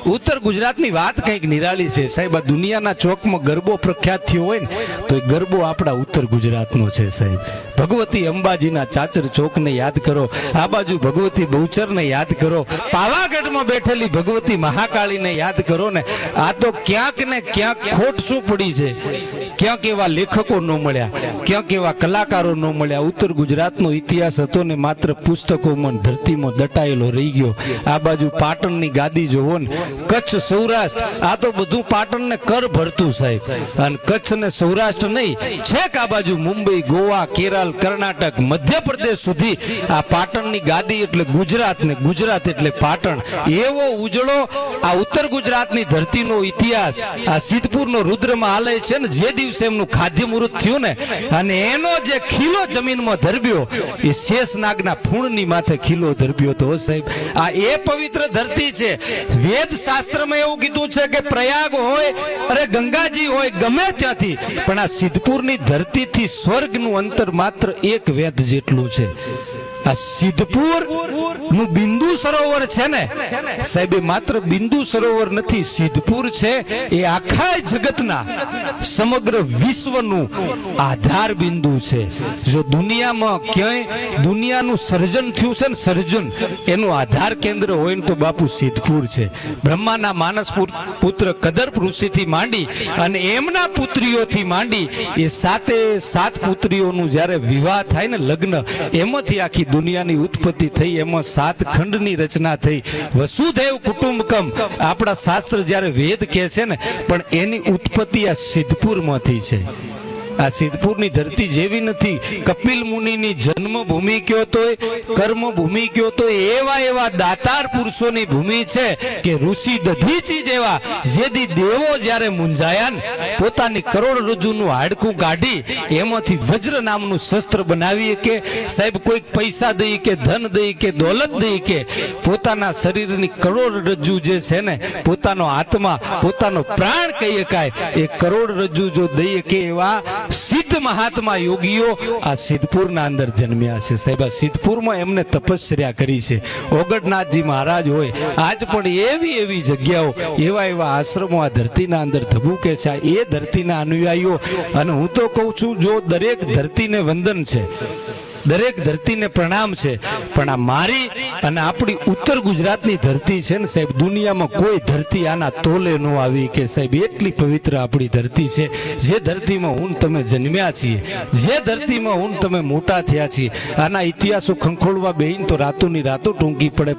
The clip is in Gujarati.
ઉત્તર ગુજરાતની વાત કંઈક નિરાળી છે સાહેબ. આ દુનિયાના ચોકમાં ગરબો પ્રખ્યાત થયો હોય ને તો એ ગરબો આપણા ઉત્તર ગુજરાતનો છે સાહેબ. ભગવતી અંબાજીના ચાચર ચોકને યાદ કરો, આ બાજુ ભગવતી બહુચરને યાદ કરો, પાવાગઢમાં બેઠેલી ભગવતી મહાકાળીને યાદ કરો ને. આ તો ક્યાંક ને ક્યાંક ખોટ શું પડી છે, ક્યાંક એવા લેખકો ન મળ્યા, ક્યાંક એવા કલાકારો ન મળ્યા. ઉત્તર ગુજરાતનો ઇતિહાસ હતો ને માત્ર પુસ્તકોમાં ધરતીમાં દટાયેલો રહી ગયો. આ બાજુ પાટણની ગાદી જોવો ને, કચ્છ સૌરાષ્ટ્ર, આ તો બધું પાટણને કર ભરતું સાહેબ. અને કચ્છ ને સૌરાષ્ટ્ર નહીં, છેક આ બાજુ મુંબઈ, ગોવા, કેરળ, કર્ણાટક, મધ્યપ્રદેશ સુધી આ પાટણની ગાદી એટલે ગુજરાત ને ગુજરાત એટલે પાટણ. એવો ઉજળો આ ઉત્તર ગુજરાતની ધરતીનો ઇતિહાસ આ સિદ્ધપુરનો રુદ્રમાં આલય છે ને. જે દિવસે એમનું ખાદ્ય મુહૂર્ત થયું ને અને એનો જે ખીલો જમીનમાં ધરબ્યો એ શેષનાગના ફૂણની માથે ખીલો ધરબ્યો તો સાહેબ. આ એ પવિત્ર ધરતી છે. વેદ શાસ્ત્રમાં એવું કીધું છે કે પ્રયાગ હોય અરે ગંગાજી હોય ગમે ત્યાંથી, પણ આ સિદ્ધપુરની ધરતીથી સ્વર્ગનું અંતર માત્ર એક વેદ જેટલું છે. આ સિદ્ધપુર નું બિંદુ સરોવર છે ને સાહેબ, એ માત્ર બિંદુ સરોવર નથી, સિદ્ધપુર છે એ આખા જગતના સમગ્ર વિશ્વનું આધાર બિંદુ છે. જો દુનિયામાં ક્યાંય દુનિયાનું સર્જન થયું છે ને, સર્જન એનું આધાર કેન્દ્ર હોય ને તો બાપુ સિદ્ધપુર છે. બ્રહ્માના માનસ પુત્ર કદર્પ ઋષિથી માંડી અને એમના પુત્રીઓથી માંડી એ સાત પુત્રીઓનું જ્યારે વિવાહ થાય ને, લગ્ન, એમાંથી આખી દુનિયાની ઉત્પત્તિ થઈ. એમાં 7 ખંડની રચના થઈ. વસુધૈવ કુટુંબકમ આપણા શાસ્ત્ર જ્યારે વેદ કહે છે ને, પણ એની ઉત્પત્તિ આ સિદ્ધપુરમાંથી છે. આ સિદ્ધપુરની ધરતી જેવી નથી. કપિલ મુનિની જન્મભૂમિ કયો તોય, કર્મભૂમિ કયો તો એવા દાતાર પુરુષોની ભૂમિ છે કે ઋષિ દધીચી જેવા જેદી દેવો જ્યારે મુંજાયા ને, પોતાની કરોડરજ્જુનું હાડકું કાઢી એમાંથી વજ્ર નામનું શસ્ત્ર બનાવી કે સાહેબ, કોઈક પૈસા દઈ કે ધન દઈ કે દોલત દઈ કે પોતાના શરીરની કરોડરજ્જુ જે છે ને, પોતાનો આત્મા, પોતાનો પ્રાણ કહી શકાય, એ કરોડરજ્જુ જો દઈએ કે એવા સિદ્ધ મહાત્મા યોગીઓ આ સિદ્ધપુરના અંદર જન્મ્યા છે સાહેબ. આ સિદ્ધપુરમાં એમને તપસ્યા કરી છે. ઓગણનાથજી મહારાજ હોય, આજ પણ એવી જગ્યાઓ, એવા આશ્રમો આ ધરતીના અંદર ધબૂકે છે. એ ધરતીના અનુયાયીઓ, અને હું તો કહું છું, જો દરેક ધરતીને વંદન છે, દરેક ધરતીને પ્રણામ છે, પણ આ મારી અને આપણી ઉત્તર ગુજરાતની ધરતી છે ને સાહેબ, દુનિયામાં કોઈ ધરતી આના તોલે ન આવી કે સાહેબ. એટલી પવિત્ર આપણી ધરતી છે. જે ધરતીમાં હું તમે જન્મ્યા છીએ, જે ધરતીમાં હું તમે મોટા થયા છીએ, આના ઇતિહાસો ખંખોળવા બેહીન તો રાતોની રાતો ટૂંકી પડે.